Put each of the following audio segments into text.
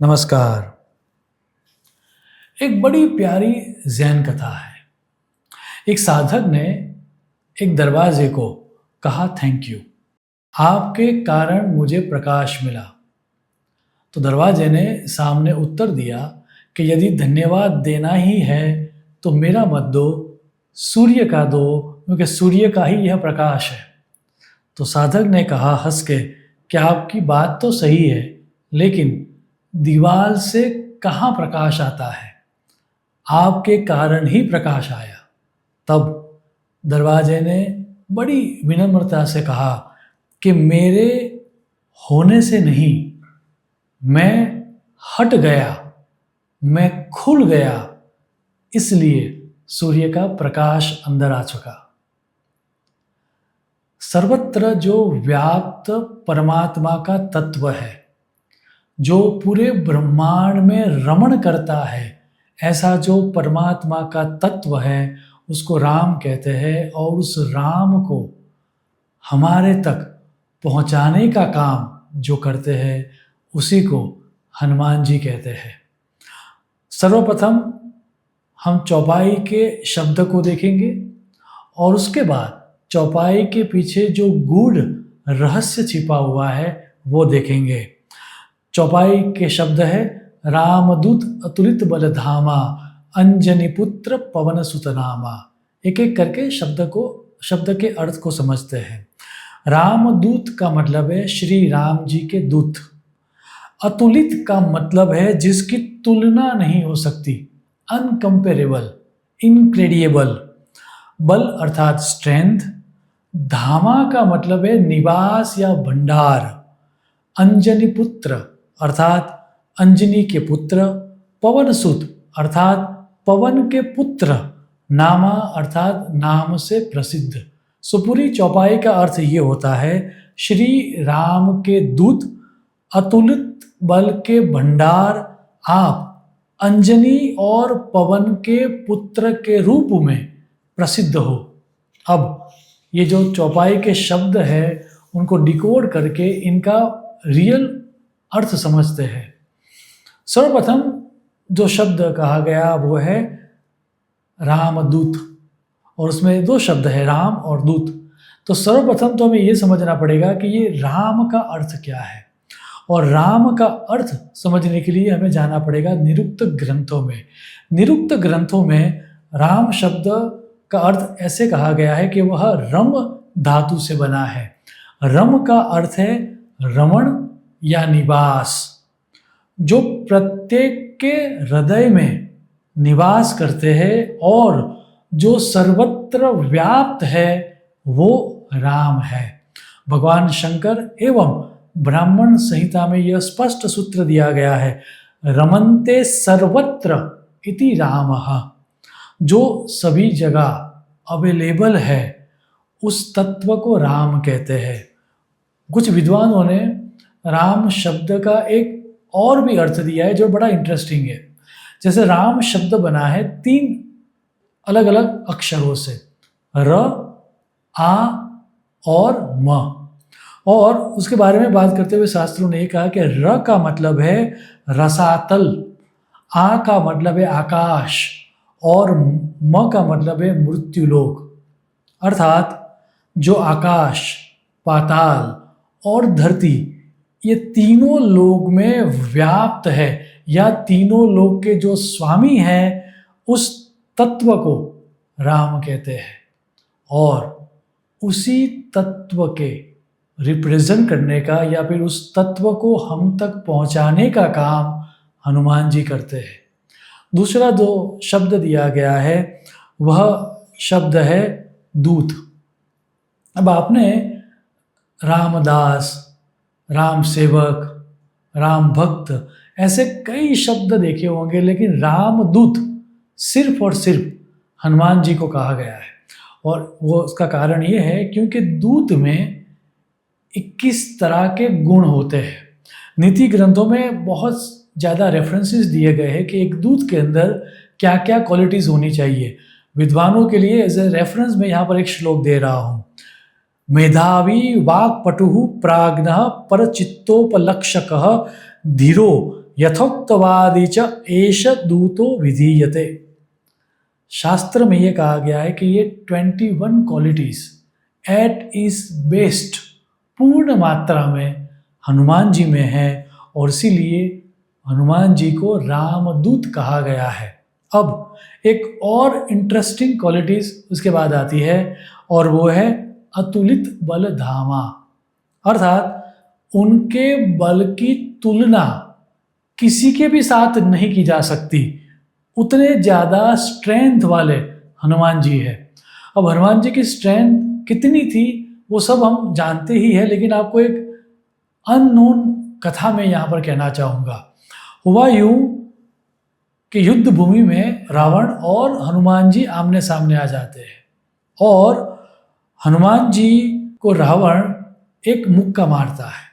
नमस्कार। एक बड़ी प्यारी जैन कथा है। एक साधक ने एक दरवाजे को कहा, थैंक यू, आपके कारण मुझे प्रकाश मिला। तो दरवाजे ने सामने उत्तर दिया कि यदि धन्यवाद देना ही है तो मेरा मत दो, सूर्य का दो, क्योंकि सूर्य का ही यह प्रकाश है। तो साधक ने कहा हंस के कि आपकी बात तो सही है, लेकिन दीवार से कहाँ प्रकाश आता है, आपके कारण ही प्रकाश आया। तब दरवाजे ने बड़ी विनम्रता से कहा कि मेरे होने से नहीं, मैं हट गया, मैं खुल गया, इसलिए सूर्य का प्रकाश अंदर आ चुका। सर्वत्र जो व्याप्त परमात्मा का तत्व है, जो पूरे ब्रह्मांड में रमण करता है, ऐसा जो परमात्मा का तत्व है उसको राम कहते हैं। और उस राम को हमारे तक पहुंचाने का काम जो करते हैं उसी को हनुमान जी कहते हैं। सर्वप्रथम हम चौपाई के शब्द को देखेंगे और उसके बाद चौपाई के पीछे जो गूढ़ रहस्य छिपा हुआ है वो देखेंगे। चौपाई के शब्द है, रामदूत अतुलित बल धामा, अंजनी पुत्र पवन सुत नामा। एक एक करके शब्द के अर्थ को समझते हैं। रामदूत का मतलब है श्री राम जी के दूत। अतुलित का मतलब है जिसकी तुलना नहीं हो सकती, अनकंपेरेबल, इनक्रेडिएबल। बल अर्थात स्ट्रेंथ। धामा का मतलब है निवास या भंडार। अंजनी पुत्र अर्थात अंजनी के पुत्र। पवन सुत अर्थात पवन के पुत्र। नामा अर्थात नाम से प्रसिद्ध। सो पूरी चौपाई का अर्थ ये होता है, श्री राम के दूत, अतुलित बल के भंडार, आप अंजनी और पवन के पुत्र के रूप में प्रसिद्ध हो। अब ये जो चौपाई के शब्द है उनको डिकोड करके इनका रियल अर्थ समझते हैं। सर्वप्रथम जो शब्द कहा गया वो है रामदूत, और उसमें दो शब्द है, राम और दूत। तो सर्वप्रथम तो हमें ये समझना पड़ेगा कि ये राम का अर्थ क्या है, और राम का अर्थ समझने के लिए हमें जाना पड़ेगा निरुक्त ग्रंथों में। निरुक्त ग्रंथों में राम शब्द का अर्थ ऐसे कहा गया है कि वह रम धातु से बना है। रम का अर्थ है रमण या निवास, जो प्रत्येक के हृदय में निवास करते हैं और जो सर्वत्र व्याप्त है वो राम है। भगवान शंकर एवं ब्राह्मण संहिता में यह स्पष्ट सूत्र दिया गया है, रमन्ते सर्वत्र इति रामः। जो सभी जगह अवेलेबल है उस तत्व को राम कहते हैं। कुछ विद्वानों ने राम शब्द का एक और भी अर्थ दिया है जो बड़ा इंटरेस्टिंग है। जैसे राम शब्द बना है 3 अलग अलग अक्षरों से, र, आ और म। और उसके बारे में बात करते हुए शास्त्रों ने कहा कि र का मतलब है रसातल, आ का मतलब है आकाश, और म का मतलब है मृत्युलोक। अर्थात जो आकाश, पाताल और धरती ये तीनों लोक में व्याप्त है, या तीनों लोक के जो स्वामी हैं उस तत्व को राम कहते हैं। और उसी तत्व के रिप्रेजेंट करने का या फिर उस तत्व को हम तक पहुंचाने का काम हनुमान जी करते हैं। दूसरा जो शब्द दिया गया है वह शब्द है दूत। अब आपने रामदास, राम सेवक, राम भक्त ऐसे कई शब्द देखे होंगे, लेकिन रामदूत सिर्फ और सिर्फ हनुमान जी को कहा गया है। और वो उसका कारण ये है क्योंकि दूत में 21 तरह के गुण होते हैं। नीति ग्रंथों में बहुत ज़्यादा रेफरेंसेस दिए गए हैं कि एक दूत के अंदर क्या क्या क्वालिटीज़ होनी चाहिए। विद्वानों के लिए एज ए रेफरेंस मैं यहाँ पर एक श्लोक दे रहा हूँ। मेधावी वाक्पटुः प्राज्ञः परचित्तोपलक्षकः धीरो यथोक्तवादी च एष दूतो विधीयते। शास्त्र में ये कहा गया है कि ये 21 क्वालिटीज एट इज बेस्ट पूर्ण मात्रा में हनुमान जी में है, और इसीलिए हनुमान जी को रामदूत कहा गया है। अब एक और इंटरेस्टिंग क्वालिटीज उसके बाद आती है, और वो है अतुलित बल धामा, अर्थात उनके बल की तुलना किसी के भी साथ नहीं की जा सकती, उतने ज़्यादा स्ट्रेंथ वाले हनुमान जी है। अब हनुमान जी की स्ट्रेंथ कितनी थी वो सब हम जानते ही है, लेकिन आपको एक अननोन कथा में यहाँ पर कहना चाहूँगा। हुआ यूं कि युद्ध भूमि में रावण और हनुमान जी आमने सामने आ जाते हैं, और हनुमान जी को रावण एक मुक्का मारता है।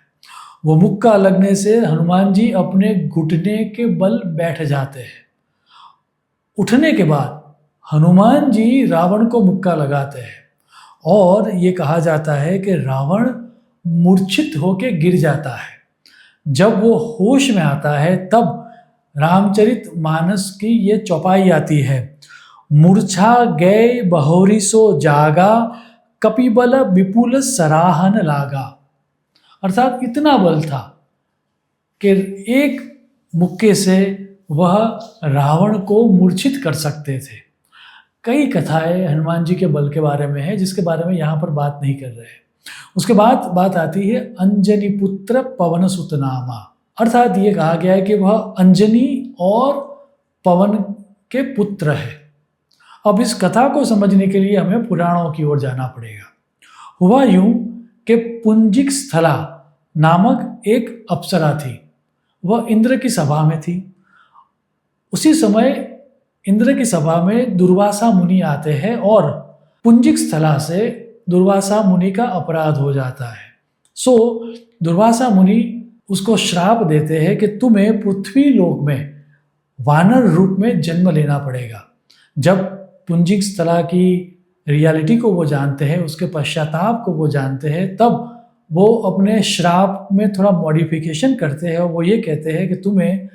वो मुक्का लगने से हनुमान जी अपने घुटने के बल बैठ जाते हैं। उठने के बाद हनुमान जी रावण को मुक्का लगाते हैं, और ये कहा जाता है कि रावण मूर्छित होकर गिर जाता है। जब वो होश में आता है तब रामचरित मानस की ये चौपाई आती है, मूर्छा गए बहोरी सो जागा, कपिबल विपुल सराहन लागा। अर्थात इतना बल था कि एक मुक्के से वह रावण को मूर्छित कर सकते थे। कई कथाएं हनुमान जी के बल के बारे में है, जिसके बारे में यहाँ पर बात नहीं कर रहे हैं। उसके बाद बात आती है अंजनी पुत्र पवन सुत नामा, अर्थात ये कहा गया है कि वह अंजनी और पवन के पुत्र है। अब इस कथा को समझने के लिए हमें पुराणों की ओर जाना पड़ेगा। हुआ यूं कि पुंजिक स्थला नामक एक अप्सरा थी, वह इंद्र की सभा में थी। उसी समय इंद्र की सभा में दुर्वासा मुनि आते हैं, और पुंजिक स्थला से दुर्वासा मुनि का अपराध हो जाता है। सो दुर्वासा मुनि उसको श्राप देते हैं कि तुम्हें पृथ्वी लोक में वानर रूप में जन्म लेना पड़ेगा। जब पुंजिक स्थला की रियलिटी को वो जानते हैं, उसके पश्चाताप को वो जानते हैं, तब वो अपने श्राप में थोड़ा मॉडिफिकेशन करते हैं, और वो ये कहते हैं कि तुम्हें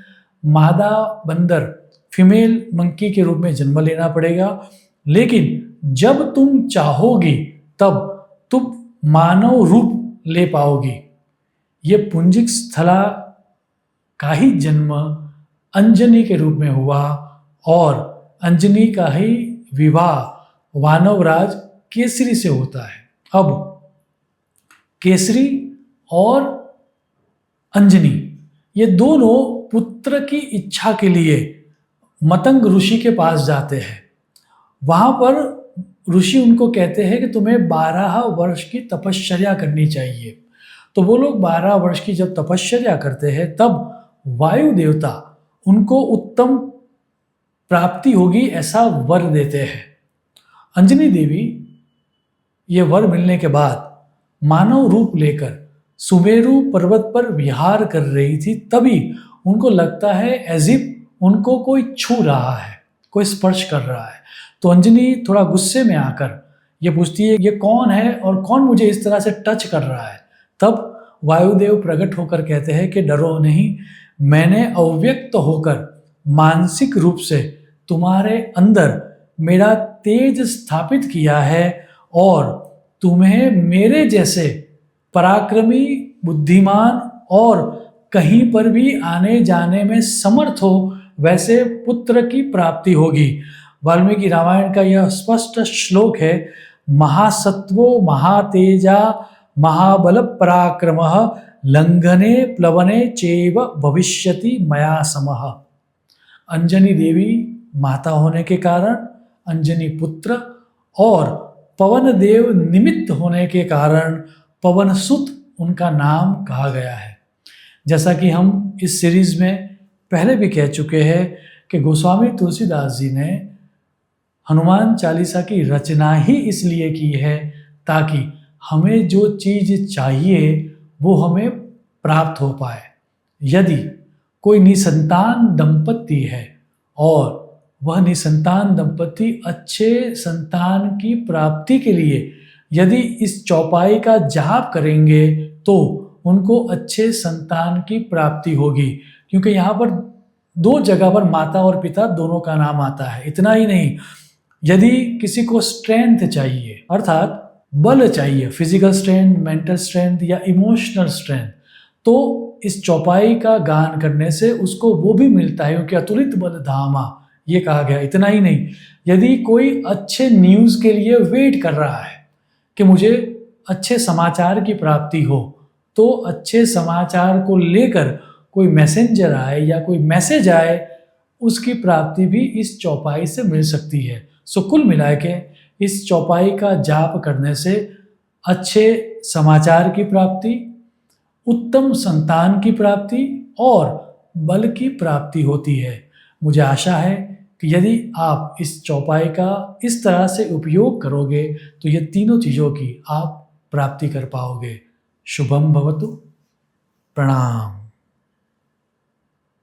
मादा बंदर फीमेल मंकी के रूप में जन्म लेना पड़ेगा, लेकिन जब तुम चाहोगी तब तुम मानव रूप ले पाओगी। ये पुंजिक स्थला का ही जन्म अंजनी के रूप में हुआ, और अंजनी का ही विवाह वानवराज केसरी से होता है। अब केसरी और अंजनी ये दोनों पुत्र की इच्छा के लिए मतंग ऋषि के पास जाते हैं। वहाँ पर ऋषि उनको कहते हैं कि तुम्हें 12 वर्ष की तपश्चर्या करनी चाहिए। तो वो लोग 12 वर्ष की जब तपश्चर्या करते हैं, तब वायु देवता उनको उत्तम प्राप्ति होगी ऐसा वर देते हैं। अंजनी देवी ये वर मिलने के बाद मानव रूप लेकर सुमेरु पर्वत पर विहार कर रही थी, तभी उनको लगता है एज इफ उनको कोई छू रहा है, कोई स्पर्श कर रहा है। तो अंजनी थोड़ा गुस्से में आकर ये पूछती है ये कौन है और कौन मुझे इस तरह से टच कर रहा है। तब वायुदेव प्रकट होकर कहते हैं कि डरो नहीं, मैंने अव्यक्त होकर मानसिक रूप से तुम्हारे अंदर मेरा तेज स्थापित किया है, और तुम्हें मेरे जैसे पराक्रमी, बुद्धिमान और कहीं पर भी आने जाने में समर्थ हो वैसे पुत्र की प्राप्ति होगी। वाल्मीकि रामायण का यह स्पष्ट श्लोक है, महासत्वो महातेजा महाबल पराक्रमः लंघने प्लवने चैव भविष्यति मया समः। अंजनी देवी माता होने के कारण अंजनी पुत्र, और पवन देव निमित्त होने के कारण पवन सुत उनका नाम कहा गया है। जैसा कि हम इस सीरीज में पहले भी कह चुके हैं कि गोस्वामी तुलसीदास जी ने हनुमान चालीसा की रचना ही इसलिए की है ताकि हमें जो चीज़ चाहिए वो हमें प्राप्त हो पाए। यदि कोई निसंतान दंपति है और वह निसंतान दंपति अच्छे संतान की प्राप्ति के लिए यदि इस चौपाई का जाप करेंगे तो उनको अच्छे संतान की प्राप्ति होगी। क्योंकि यहाँ पर 2 जगह पर माता और पिता दोनों का नाम आता है। इतना ही नहीं, यदि किसी को स्ट्रेंथ चाहिए, अर्थात बल चाहिए, फिजिकल स्ट्रेंथ, मेंटल स्ट्रेंथ या इमोशनल स्ट्रेंथ, तो इस चौपाई का गान करने से उसको वो भी मिलता है, क्योंकि अतुलित बल धामा ये कहा गया। इतना ही नहीं, यदि कोई अच्छे न्यूज़ के लिए वेट कर रहा है कि मुझे अच्छे समाचार की प्राप्ति हो, तो अच्छे समाचार को लेकर कोई मैसेंजर आए या कोई मैसेज आए, उसकी प्राप्ति भी इस चौपाई से मिल सकती है। सो कुल मिला के इस चौपाई का जाप करने से अच्छे समाचार की प्राप्ति, उत्तम संतान की प्राप्ति और बल की प्राप्ति होती है। मुझे आशा है कि यदि आप इस चौपाई का इस तरह से उपयोग करोगे तो ये तीनों चीज़ों की आप प्राप्ति कर पाओगे। शुभम भवतु। प्रणाम।